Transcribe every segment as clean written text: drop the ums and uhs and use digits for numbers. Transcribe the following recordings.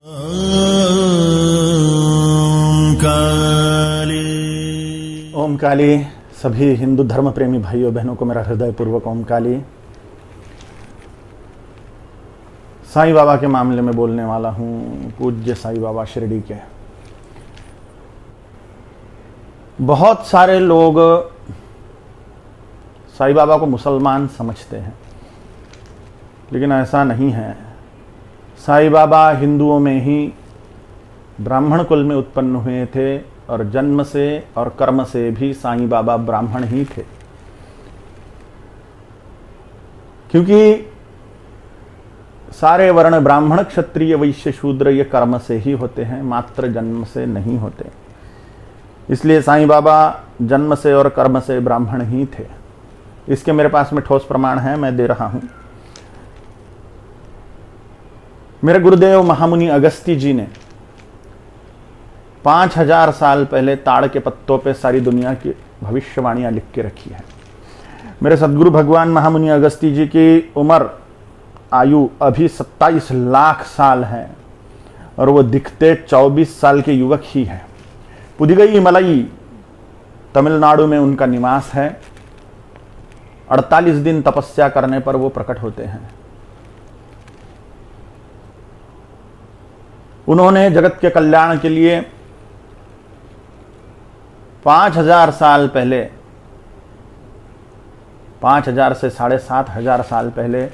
ओम काली। सभी हिंदू धर्म प्रेमी भाइयों बहनों को मेरा हृदयपूर्वक ओम काली। साईं बाबा के मामले में बोलने वाला हूं, पूज्य साईं बाबा शिरडी के। बहुत सारे लोग साईं बाबा को मुसलमान समझते हैं, लेकिन ऐसा नहीं है। साईं बाबा हिंदुओं में ही ब्राह्मण कुल में उत्पन्न हुए थे और जन्म से और कर्म से भी साईं बाबा ब्राह्मण ही थे, क्योंकि सारे वर्ण ब्राह्मण क्षत्रिय वैश्य शूद्र ये कर्म से ही होते हैं, मात्र जन्म से नहीं होते। इसलिए साईं बाबा जन्म से और कर्म से ब्राह्मण ही थे। इसके मेरे पास में ठोस प्रमाण है, मैं दे रहा हूं। मेरे गुरुदेव महामुनि अगस्त्य जी ने 5000 साल पहले ताड़ के पत्तों पे सारी दुनिया की भविष्यवाणियां लिख के रखी है। मेरे सदगुरु भगवान महामुनि अगस्त्य जी की उम्र आयु अभी 27 लाख साल है और वो दिखते 24 साल के युवक ही है। पुदिगई मलई तमिलनाडु में उनका निवास है। 48 दिन तपस्या करने पर वो प्रकट होते हैं। उन्होंने जगत के कल्याण के लिए 5000 साल पहले, 5000 से 7500 साल पहले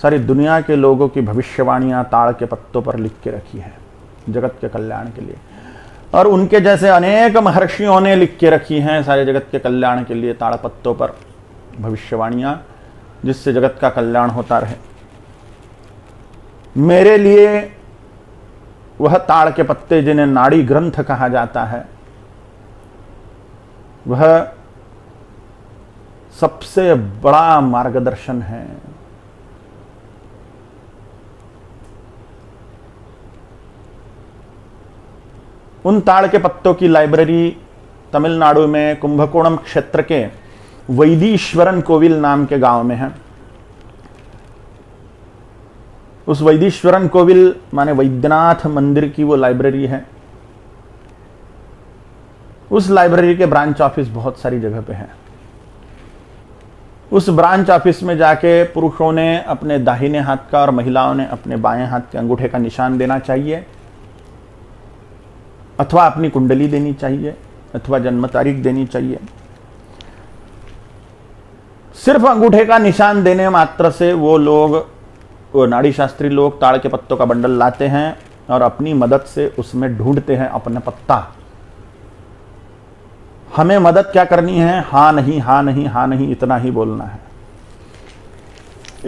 सारी दुनिया के लोगों की भविष्यवाणियां ताड़ के पत्तों पर लिख के रखी है जगत के कल्याण के लिए। और उनके जैसे अनेक महर्षियों ने लिख के रखी हैं सारे जगत के कल्याण के लिए ताड़ पत्तों पर भविष्यवाणियां, जिससे जगत का कल्याण होता रहे। मेरे लिए वह ताड़ के पत्ते जिन्हें नाड़ी ग्रंथ कहा जाता है, वह सबसे बड़ा मार्गदर्शन है। उन ताड़ के पत्तों की लाइब्रेरी तमिलनाडु में कुंभकोणम क्षेत्र के वैदीश्वरन कोविल नाम के गांव में है। उस वैदीश्वरन कोविल माने वैद्यनाथ मंदिर की वो लाइब्रेरी है। उस लाइब्रेरी के ब्रांच ऑफिस बहुत सारी जगह पे है। उस ब्रांच ऑफिस में जाके पुरुषों ने अपने दाहिने हाथ का और महिलाओं ने अपने बाएं हाथ के अंगूठे का निशान देना चाहिए, अथवा अपनी कुंडली देनी चाहिए, अथवा जन्म तारीख देनी चाहिए। सिर्फ अंगूठे का निशान देने मात्र से वो लोग, वो नाड़ी शास्त्री लोग ताड़ के पत्तों का बंडल लाते हैं और अपनी मदद से उसमें ढूंढते हैं अपना पत्ता। हमें मदद क्या करनी है? हाँ नहीं, हाँ नहीं, हाँ नहीं, इतना ही बोलना है।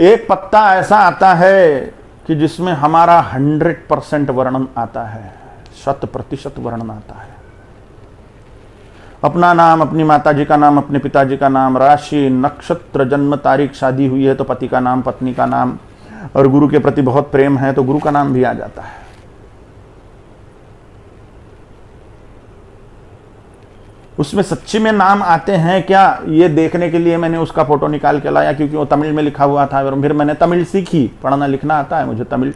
एक पत्ता ऐसा आता है कि जिसमें हमारा 100% वर्णन आता है, 100% वर्णन आता है। अपना नाम, अपनी माताजी का नाम, अपने पिताजी का नाम, राशि, नक्षत्र, जन्म तारीख, शादी हुई है तो पति का नाम, पत्नी का नाम, और गुरु के प्रति बहुत प्रेम है तो गुरु का नाम भी आ जाता है। उसमें सच्ची में नाम आते हैं क्या, ये देखने के लिए मैंने उसका फोटो निकाल के लाया, क्योंकि वो तमिल में लिखा हुआ था और फिर मैंने तमिल सीखी, पढ़ना लिखना आता है मुझे तमिल,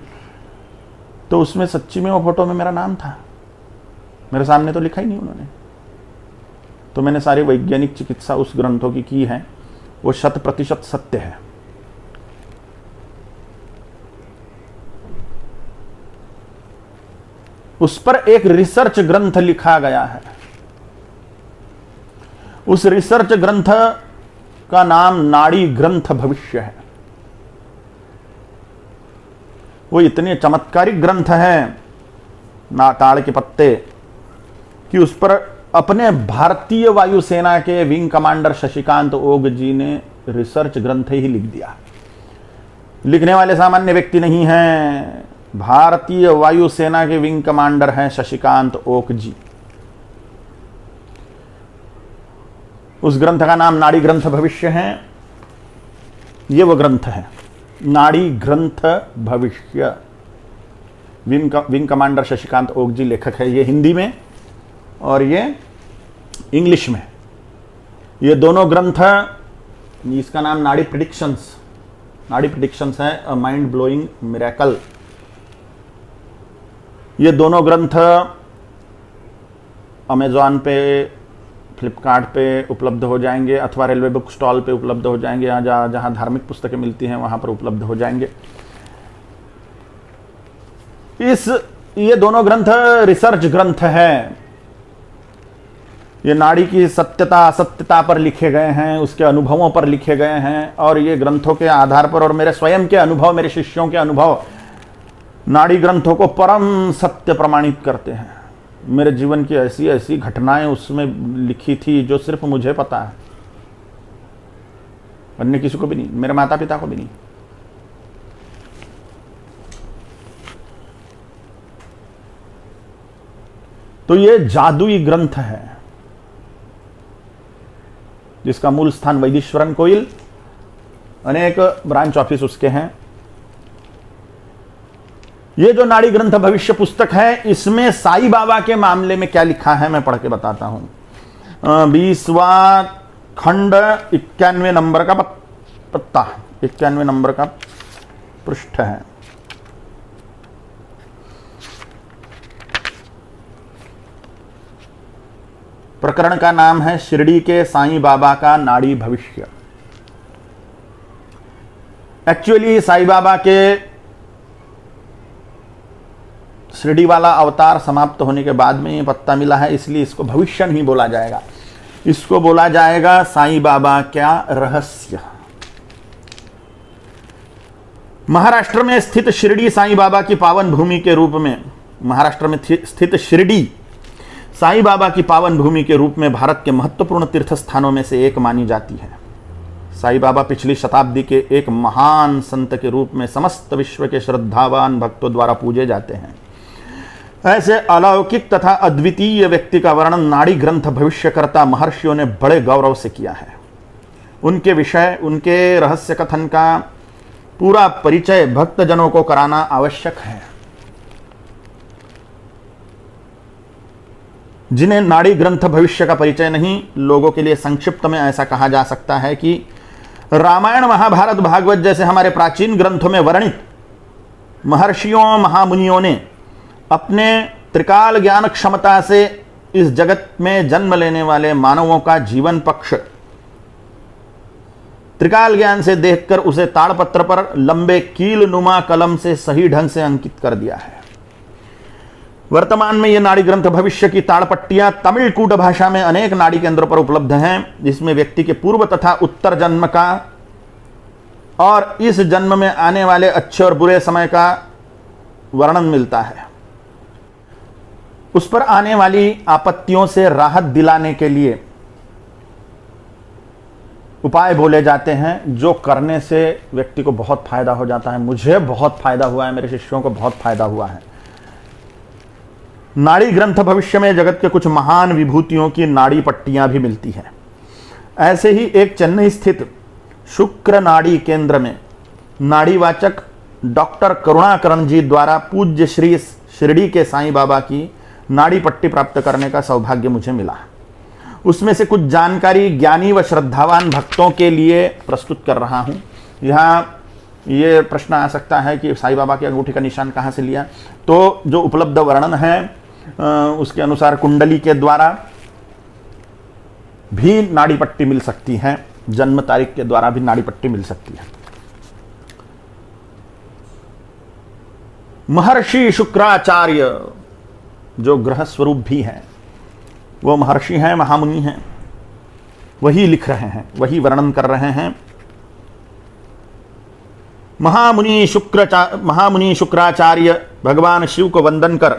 तो उसमें सच्ची में वो फोटो में मेरा नाम था। मेरे सामने तो लिखा ही नहीं उन्होंने। तो मैंने सारी वैज्ञानिक चिकित्सा उस ग्रंथों की है, वो 100% सत्य है। उस पर एक रिसर्च ग्रंथ लिखा गया है। उस रिसर्च ग्रंथ का नाम नाड़ी ग्रंथ भविष्य है। वो इतने चमत्कारिक ग्रंथ हैं ना ताड़ के पत्ते कि उस पर अपने भारतीय वायुसेना के विंग कमांडर शशिकांत ओक जी ने रिसर्च ग्रंथ ही लिख दिया। लिखने वाले सामान्य व्यक्ति नहीं हैं, भारतीय वायुसेना के विंग कमांडर हैं शशिकांत ओक जी। उस ग्रंथ का नाम नाड़ी ग्रंथ भविष्य है। ये वो ग्रंथ है, नाड़ी ग्रंथ भविष्य। विंग कमांडर शशिकांत ओक जी लेखक है। ये हिंदी में और ये इंग्लिश में, ये दोनों ग्रंथ। इसका नाम नाड़ी प्रेडिक्शंस है, अ माइंड ब्लोइंग मिरेकल। ये दोनों ग्रंथ अमेज़ॉन पे, फ्लिपकार्ट पे उपलब्ध हो जाएंगे अथवा रेलवे बुक स्टॉल पे उपलब्ध हो जाएंगे, या जहाँ धार्मिक पुस्तकें मिलती हैं वहाँ पर उपलब्ध हो जाएंगे। ये दोनों ग्रंथ रिसर्च ग्रंथ हैं। ये नाड़ी की सत्यता असत्यता पर लिखे गए हैं, उसके अनुभवों पर लिखे गए हैं, और ये ग्रंथों के आधार पर और मेरे स्वयं के अनुभव, मेरे शिष्यों के अनुभव नाड़ी ग्रंथों को परम सत्य प्रमाणित करते हैं। मेरे जीवन की ऐसी ऐसी घटनाएं उसमें लिखी थी जो सिर्फ मुझे पता है, अन्य किसी को भी नहीं, मेरे माता पिता को भी नहीं। तो ये जादुई ग्रंथ है जिसका मूल स्थान वैदीश्वरन कोइल, अनेक ब्रांच ऑफिस उसके हैं। ये जो नाड़ी ग्रंथ भविष्य पुस्तक है, इसमें साईं बाबा के मामले में क्या लिखा है मैं पढ़ के बताता हूं। 20वां खंड 91 नंबर का पत्ता, 91 नंबर का पृष्ठ है। प्रकरण का नाम है शिरडी के साईं बाबा का नाड़ी भविष्य। एक्चुअली साईं बाबा के शिरडी वाला अवतार समाप्त होने के बाद में ये पत्ता मिला है, इसलिए इसको भविष्य नहीं बोला जाएगा, इसको बोला जाएगा साईं बाबा क्या रहस्य। महाराष्ट्र में स्थित शिरडी साईं बाबा की पावन भूमि के रूप में, महाराष्ट्र में स्थित शिरडी साईं बाबा की पावन भूमि के रूप में भारत के महत्वपूर्ण तीर्थ स्थानों में से एक मानी जाती है। साईं बाबा पिछली शताब्दी के एक महान संत के रूप में समस्त विश्व के श्रद्धावान भक्तों द्वारा पूजे जाते हैं। ऐसे अलौकिक तथा अद्वितीय व्यक्ति का वर्णन नाड़ी ग्रंथ भविष्यकर्ता महर्षियों ने बड़े गौरव से किया है। उनके विषय, उनके रहस्य कथन का पूरा परिचय भक्तजनों को कराना आवश्यक है। जिन्हें नाड़ी ग्रंथ भविष्य का परिचय नहीं, लोगों के लिए संक्षिप्त में ऐसा कहा जा सकता है कि रामायण, महाभारत, भागवत जैसे हमारे प्राचीन ग्रंथों में वर्णित महर्षियों, महामुनियों ने अपने त्रिकाल ज्ञान क्षमता से इस जगत में जन्म लेने वाले मानवों का जीवन पक्ष त्रिकाल ज्ञान से देखकर उसे ताड़पत्र पर लंबे कील नुमा कलम से सही ढंग से अंकित कर दिया है। वर्तमान में ये नाड़ी ग्रंथ भविष्य की ताड़पट्टियां तमिल कूट भाषा में अनेक नाड़ी केंद्रों पर उपलब्ध हैं, जिसमें व्यक्ति के पूर्व तथा उत्तर जन्म का और इस जन्म में आने वाले अच्छे और बुरे समय का वर्णन मिलता है। उस पर आने वाली आपत्तियों से राहत दिलाने के लिए उपाय बोले जाते हैं, जो करने से व्यक्ति को बहुत फायदा हो जाता है। मुझे बहुत फायदा हुआ है, मेरे शिष्यों को बहुत फायदा हुआ है। नाड़ी ग्रंथ भविष्य में जगत के कुछ महान विभूतियों की नाड़ी पट्टियां भी मिलती हैं। ऐसे ही एक चेन्नई स्थित शुक्र नाड़ी केंद्र में नाड़ीवाचक डॉक्टर करुणाकरण जी द्वारा पूज्य श्री शिरडी के साईं बाबा की नाड़ी पट्टी प्राप्त करने का सौभाग्य मुझे मिला। उसमें से कुछ जानकारी ज्ञानी व श्रद्धावान भक्तों के लिए प्रस्तुत कर रहा हूं। यहाँ ये प्रश्न आ सकता है कि साईं बाबा की अंगूठी का निशान कहाँ से लिया। तो जो उपलब्ध वर्णन है उसके अनुसार कुंडली के द्वारा भी नाड़ी पट्टी मिल सकती है, जन्म तारीख के द्वारा भी नाड़ी पट्टी मिल सकती है। महर्षि शुक्राचार्य जो ग्रह स्वरूप भी हैं, वो महर्षि हैं, महामुनि हैं, वही लिख रहे हैं, वही वर्णन कर रहे हैं। महामुनि शुक्राचार्य भगवान शिव को वंदन कर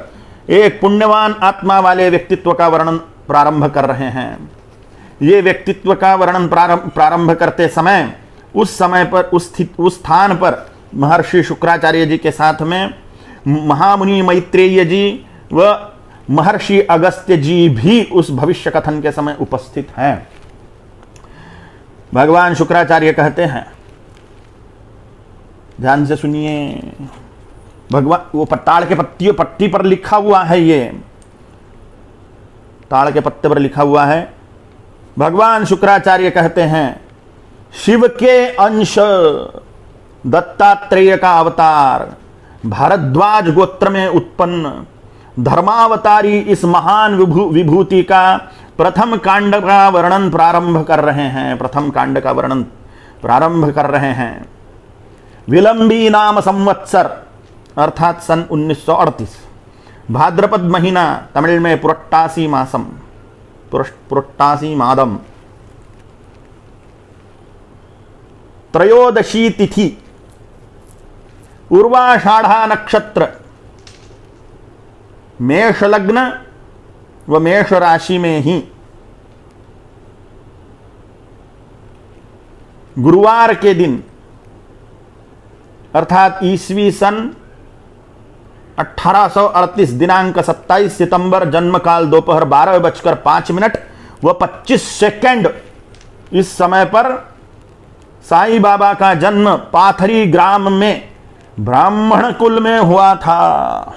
एक पुण्यवान आत्मा वाले व्यक्तित्व का वर्णन प्रारंभ कर रहे हैं। ये व्यक्तित्व का वर्णन प्रारंभ करते समय उस स्थान पर महर्षि शुक्राचार्य जी के साथ में महामुनि मैत्रेय जी व महर्षि अगस्त्य जी भी उस भविष्य कथन के समय उपस्थित हैं। भगवान शुक्राचार्य कहते हैं, ध्यान से सुनिए, भगवान वो ताड़ के पट्टी पर लिखा हुआ है, ये ताड़ के पत्ते पर लिखा हुआ है। भगवान शुक्राचार्य कहते हैं, शिव के अंश दत्तात्रेय का अवतार, भारद्वाज गोत्र में उत्पन्न धर्मावतारी इस महान विभूति का प्रथम कांड का वर्णन प्रारंभ कर रहे हैं। प्रथम कांड का वर्णन प्रारंभ कर रहे हैं। विलंबी नाम संवत्सर अर्थात सन 1938, भाद्रपद महीना, तमिल में पुरट्टासी मासम, पुरट्टासी मादम, त्रयोदशी तिथि, उर्वाषाढ़ा नक्षत्र, मेष लग्न व मेष राशि में ही गुरुवार के दिन अर्थात ईस्वी सन 1838 दिनांक 27 सितंबर, जन्म काल दोपहर 12:05 व 25 इस समय पर साईं बाबा का जन्म पाथरी ग्राम में ब्राह्मण कुल में हुआ था।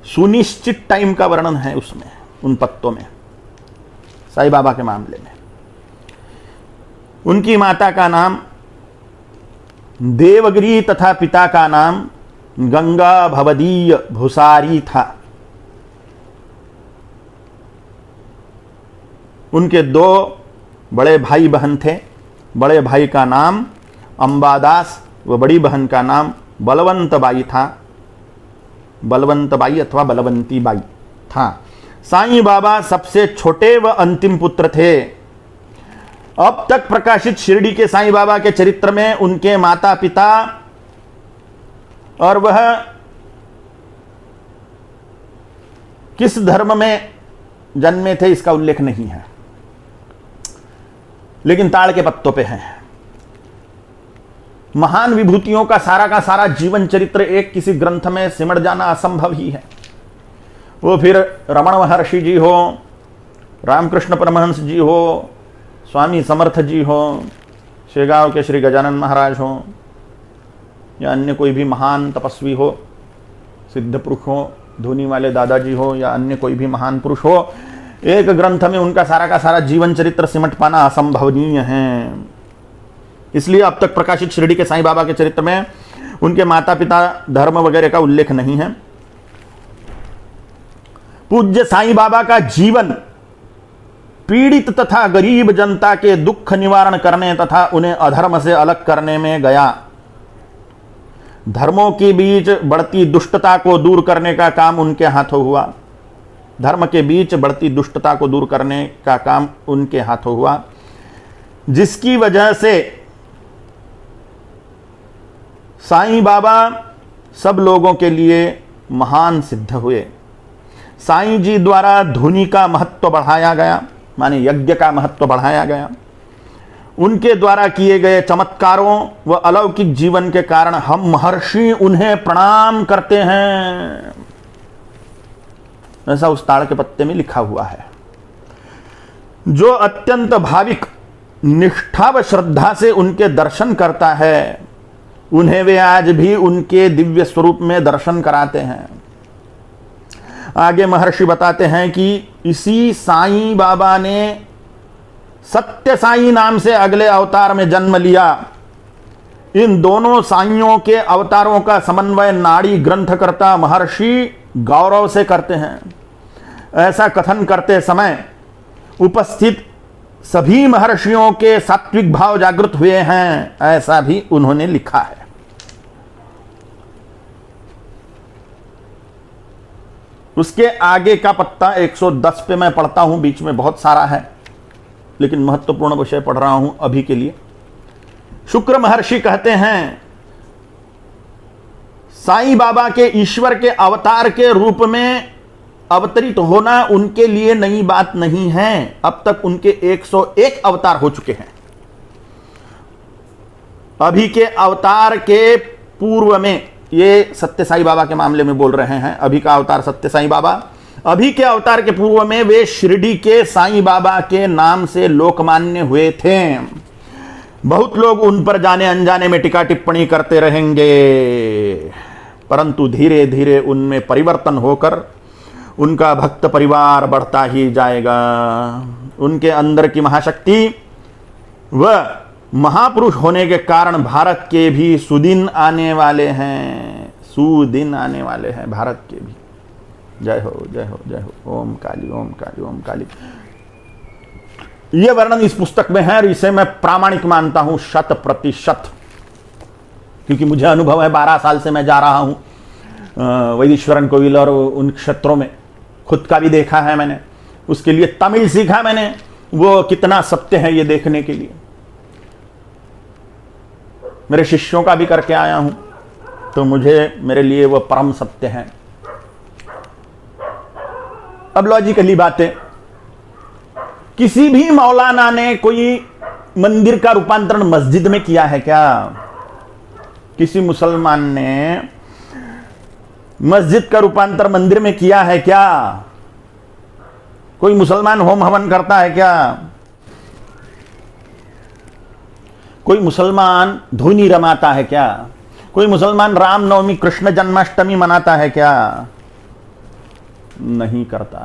सुनिश्चित टाइम का वर्णन है उसमें, उन पत्तों में, साईं बाबा के मामले में। उनकी माता का नाम देवगिरी तथा पिता का नाम गंगा भवदीय भुसारी था। उनके 2 बड़े भाई बहन थे। बड़े भाई का नाम अंबादास व बड़ी बहन का नाम बलवंत बाई था। बलवंत बाई अथवा बलवंती बाई था। साईं बाबा सबसे छोटे व अंतिम पुत्र थे। अब तक प्रकाशित शिरडी के साईं बाबा के चरित्र में उनके माता पिता और वह किस धर्म में जन्मे थे इसका उल्लेख नहीं है, लेकिन ताड़ के पत्तों पे है। महान विभूतियों का सारा जीवन चरित्र एक किसी ग्रंथ में सिमट जाना असंभव ही है। वो फिर रमण महर्षि जी हो, रामकृष्ण परमहंस जी हो, स्वामी समर्थ जी हो, शेगांव के श्री गजानन महाराज हो, या अन्य कोई भी महान तपस्वी हो, सिद्ध पुरुष हो, धोनी वाले दादाजी हो, या अन्य कोई भी महान पुरुष हो, एक ग्रंथ में उनका सारा जीवन चरित्र सिमट पाना असंभवनीय है। इसलिए अब तक प्रकाशित शिरडी के साईं बाबा के चरित्र में उनके माता पिता, धर्म वगैरह का उल्लेख नहीं है। पूज्य साईं बाबा का जीवन पीड़ित तथा गरीब जनता के दुख निवारण करने तथा उन्हें अधर्म से अलग करने में गया। धर्मों के बीच बढ़ती दुष्टता को दूर करने का काम उनके हाथों हुआ। धर्म के बीच बढ़ती दुष्टता को दूर करने का काम उनके हाथों हुआ, जिसकी वजह से साईं बाबा सब लोगों के लिए महान सिद्ध हुए। साईं जी द्वारा धुनी का महत्व बढ़ाया गया, माने यज्ञ का महत्व बढ़ाया गया। उनके द्वारा किए गए चमत्कारों व अलौकिक जीवन के कारण हम महर्षि उन्हें प्रणाम करते हैं, ऐसा उस ताड़ के पत्ते में लिखा हुआ है। जो अत्यंत भाविक निष्ठा व श्रद्धा से उनके दर्शन करता है, उन्हें वे आज भी उनके दिव्य स्वरूप में दर्शन कराते हैं। आगे महर्षि बताते हैं कि इसी साईं बाबा ने सत्य साईं नाम से अगले अवतार में जन्म लिया। इन दोनों साईयों के अवतारों का समन्वय नाड़ी ग्रंथकर्ता महर्षि गौरव से करते हैं। ऐसा कथन करते समय उपस्थित सभी महर्षियों के सात्विक भाव जागृत हुए हैं, ऐसा भी उन्होंने लिखा है। उसके आगे का पत्ता 110 पे मैं पढ़ता हूं, बीच में बहुत सारा है, लेकिन महत्वपूर्ण विषय पढ़ रहा हूं अभी के लिए। शुक्र महर्षि कहते हैं, साईं बाबा के ईश्वर के अवतार के रूप में अवतरित होना उनके लिए नई बात नहीं है। अब तक उनके 101 अवतार हो चुके हैं। अभी के अवतार के पूर्व में, ये सत्य साईं बाबा के मामले में बोल रहे हैं, अभी का अवतार सत्य साईं बाबा, अभी के अवतार के पूर्व में वे शिरडी के साईं बाबा के नाम से लोकमान्य हुए थे। बहुत लोग उन पर जाने अनजाने में टीका टिप्पणी करते रहेंगे, परंतु धीरे धीरे उनमें परिवर्तन होकर उनका भक्त परिवार बढ़ता ही जाएगा। उनके अंदर की महाशक्ति व महापुरुष होने के कारण भारत के भी सुदिन आने वाले हैं। सुदिन आने वाले हैं भारत के भी। जय हो जय हो जय हो। ओम काली ओम काली ओम काली। यह वर्णन इस पुस्तक में है और इसे मैं प्रामाणिक मानता हूं 100%, क्योंकि मुझे अनुभव है। 12 साल से मैं जा रहा हूं वैदीश्वरन कोविल और उन क्षेत्रों में, खुद का भी देखा है मैंने। उसके लिए तमिल सीखा मैंने, वो कितना सत्य है ये देखने के लिए। मेरे शिष्यों का भी करके आया हूं, तो मेरे लिए वो परम सत्य है। अब लॉजिकली बातें, किसी भी मौलाना ने कोई मंदिर का रूपांतरण मस्जिद में किया है क्या? किसी मुसलमान ने मस्जिद का रूपांतरण मंदिर में किया है क्या? कोई मुसलमान होम हवन करता है क्या? कोई मुसलमान धुनी रमाता है क्या? कोई मुसलमान रामनवमी कृष्ण जन्माष्टमी मनाता है क्या? नहीं करता।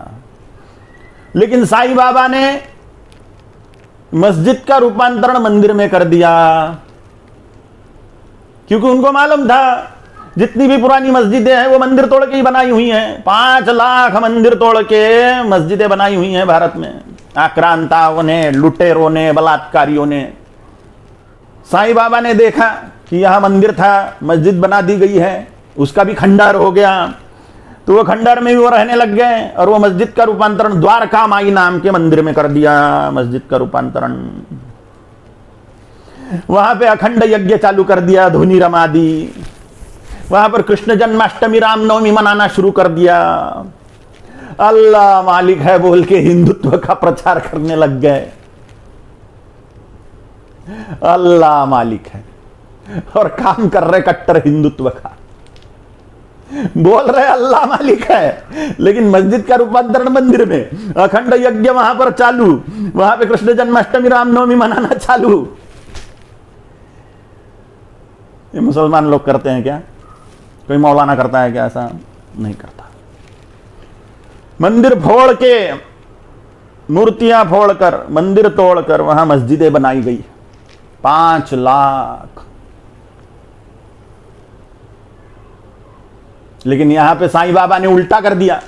लेकिन साईं बाबा ने मस्जिद का रूपांतरण मंदिर में कर दिया, क्योंकि उनको मालूम था जितनी भी पुरानी मस्जिदें हैं वो मंदिर तोड़ के ही बनाई हुई हैं। 5 लाख मंदिर तोड़ के मस्जिदें बनाई हुई हैं भारत में, आक्रांताओं ने, लुटेरों ने, बलात्कारियों ने। साईं बाबा ने देखा कि यहां मंदिर था, मस्जिद बना दी गई है, उसका भी खंडहर हो गया, तो वो खंडहर में भी वो रहने लग गए और वो मस्जिद का रूपांतरण द्वारका माई नाम के मंदिर में कर दिया। मस्जिद का रूपांतरण, वहां पे अखंड यज्ञ चालू कर दिया, धुनी रमा दी, वहां पर कृष्ण जन्माष्टमी रामनवमी मनाना शुरू कर दिया। अल्लाह मालिक है बोल के हिंदुत्व का प्रचार करने लग गए। अल्लाह मालिक है और काम कर रहे कट्टर हिंदुत्व का। बोल रहे अल्लाह मालिक है, लेकिन मस्जिद का रूपांतरण मंदिर में, अखंड यज्ञ वहां पर चालू, वहां पे कृष्ण जन्माष्टमी रामनवमी मनाना चालू। ये मुसलमान लोग करते हैं क्या? कोई मौलाना करता है क्या? ऐसा नहीं करता। मंदिर फोड़ के, मूर्तियां फोड़कर, मंदिर तोड़कर वहां मस्जिदें बनाई गई। 5 लाख। लेकिन यहां पे साईं बाबा ने उल्टा कर दिया,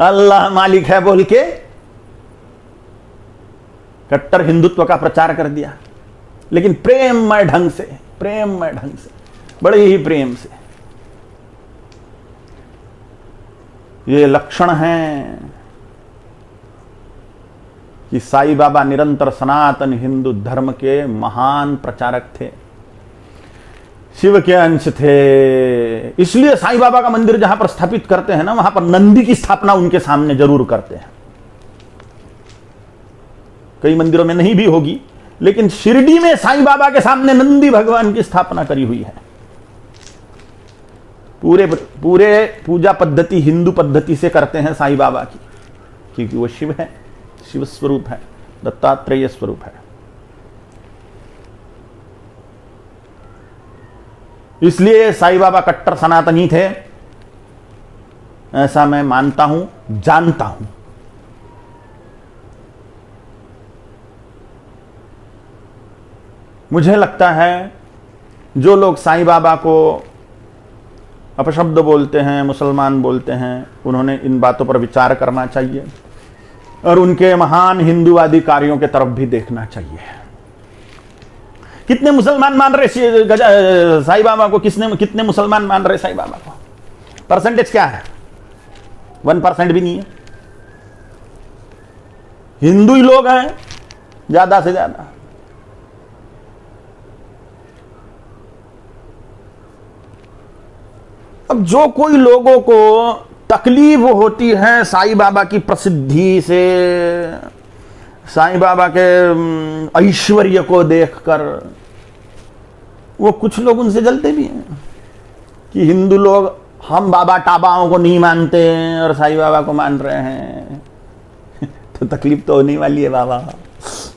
अल्लाह मालिक है बोल के कट्टर हिंदुत्व का प्रचार कर दिया। लेकिन प्रेममय ढंग से, प्रेममय ढंग से, बड़े ही प्रेम से। ये लक्षण है कि साईं बाबा निरंतर सनातन हिंदू धर्म के महान प्रचारक थे, शिव के अंश थे। इसलिए साईं बाबा का मंदिर जहां पर स्थापित करते हैं ना, वहां पर नंदी की स्थापना उनके सामने जरूर करते हैं। कई मंदिरों में नहीं भी होगी, लेकिन शिरडी में साईं बाबा के सामने नंदी भगवान की स्थापना करी हुई है। पूरे पूजा पद्धति हिंदू पद्धति से करते हैं साईं बाबा की, क्योंकि वो शिव है, शिव स्वरूप है, दत्तात्रेय स्वरूप है। इसलिए साईं बाबा कट्टर सनातनी थे, ऐसा मैं मानता हूं, जानता हूं। मुझे लगता है जो लोग साईं बाबा को अपशब्द बोलते हैं, मुसलमान बोलते हैं, उन्होंने इन बातों पर विचार करना चाहिए और उनके महान हिंदूवादी कार्यों के तरफ भी देखना चाहिए। कितने मुसलमान मान रहे साईं बाबा को? कितने मुसलमान मान रहे साईं बाबा को? परसेंटेज क्या है? 1% भी नहीं है। हिंदू ही लोग हैं ज्यादा से ज्यादा। अब जो कोई लोगों को तकलीफ होती है साईं बाबा की प्रसिद्धि से, साईं बाबा के ऐश्वर्य को देखकर, वो कुछ लोग उनसे जलते भी हैं कि हिंदू लोग हम बाबा टाबाओं को नहीं मानते और साईं बाबा को मान रहे हैं। तो तकलीफ तो होने वाली है बाबा,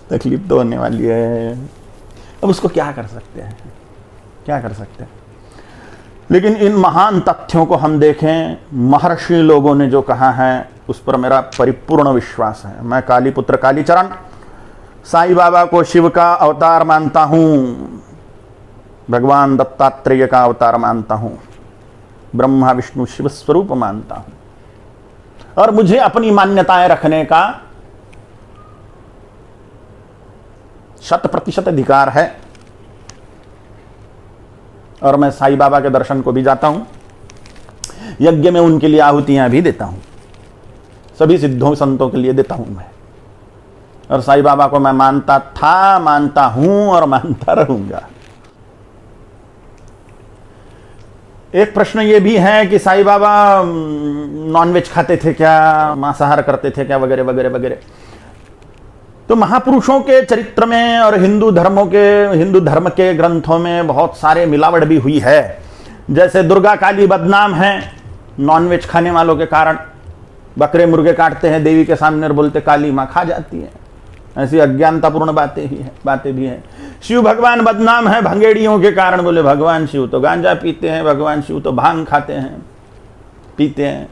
तकलीफ तो होने वाली है। अब उसको क्या कर सकते हैं, क्या कर सकते हैं? लेकिन इन महान तथ्यों को हम देखें, महर्षि लोगों ने जो कहा है उस पर मेरा परिपूर्ण विश्वास है। मैं कालीपुत्र कालीचरण साईं बाबा को शिव का अवतार मानता हूं। भगवान दत्तात्रेय का अवतार मानता हूं, ब्रह्मा विष्णु शिव स्वरूप मानता हूं, और मुझे अपनी मान्यताएं रखने का 100% अधिकार है। और मैं साईं बाबा के दर्शन को भी जाता हूं, यज्ञ में उनके लिए आहुतियां भी देता हूं, सभी सिद्धों संतों के लिए देता हूं मैं। और साईं बाबा को मैं मानता था, मानता हूं और मानता रहूंगा। एक प्रश्न ये भी है कि साईं बाबा नॉनवेज खाते थे क्या, मांसाहार करते थे क्या, वगैरह वगैरह वगैरह। तो महापुरुषों के चरित्र में और हिंदू धर्म के ग्रंथों में बहुत सारे मिलावट भी हुई है। जैसे दुर्गा काली बदनाम है नॉनवेज खाने वालों के कारण, बकरे मुर्गे काटते हैं देवी के सामने और बोलते काली मां खा जाती है। ऐसी अज्ञानतापूर्ण बातें भी हैं। शिव भगवान बदनाम है भंगेड़ियों के कारण, बोले भगवान शिव तो गांजा पीते हैं, भगवान शिव तो भांग खाते हैं, पीते हैं।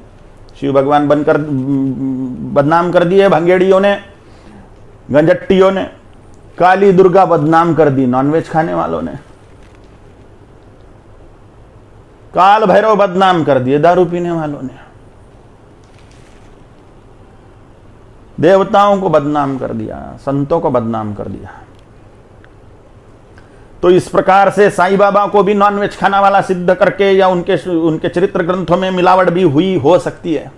शिव भगवान बनकर बदनाम कर दिए भंगेड़ियों ने, गंजट्टियों ने। काली दुर्गा बदनाम कर दी नॉनवेज खाने वालों ने। काल भैरव बदनाम कर दिए दारू पीने वालों ने। देवताओं को बदनाम कर दिया, संतों को बदनाम कर दिया। तो इस प्रकार से साईं बाबा को भी नॉनवेज खाना वाला सिद्ध करके या उनके चरित्र ग्रंथों में मिलावट भी हुई हो सकती है।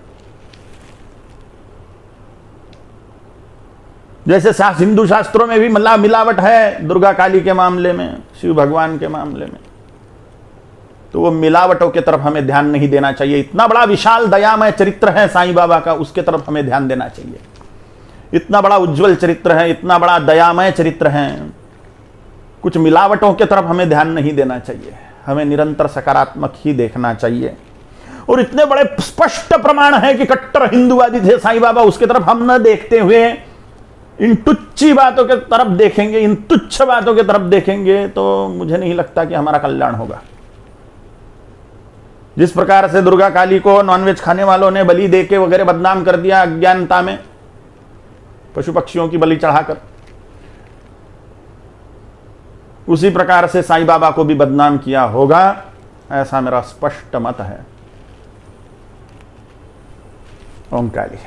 जैसे हिंदू शास्त्रों में भी मिलावट है दुर्गा काली के मामले में, शिव भगवान के मामले में। तो वो मिलावटों की तरफ हमें ध्यान नहीं देना चाहिए। इतना बड़ा विशाल दयामय चरित्र है साईं बाबा का, उसके तरफ हमें ध्यान देना चाहिए। इतना बड़ा उज्जवल चरित्र है, इतना बड़ा दयामय चरित्र है, कुछ मिलावटों की तरफ हमें ध्यान नहीं देना चाहिए। हमें निरंतर सकारात्मक ही देखना चाहिए। और इतने बड़े स्पष्ट प्रमाण है कि कट्टर हिंदुवादी थे साईं बाबा, उसकी तरफ हम न देखते हुए इन तुच्छी बातों के तरफ देखेंगे, इन तुच्छ बातों की तरफ देखेंगे, तो मुझे नहीं लगता कि हमारा कल्याण होगा। जिस प्रकार से दुर्गा काली को नॉनवेज खाने वालों ने बलि देके वगैरह बदनाम कर दिया अज्ञानता में, पशु पक्षियों की बलि चढ़ाकर, उसी प्रकार से साईं बाबा को भी बदनाम किया होगा, ऐसा मेरा स्पष्ट मत है। ओम काली।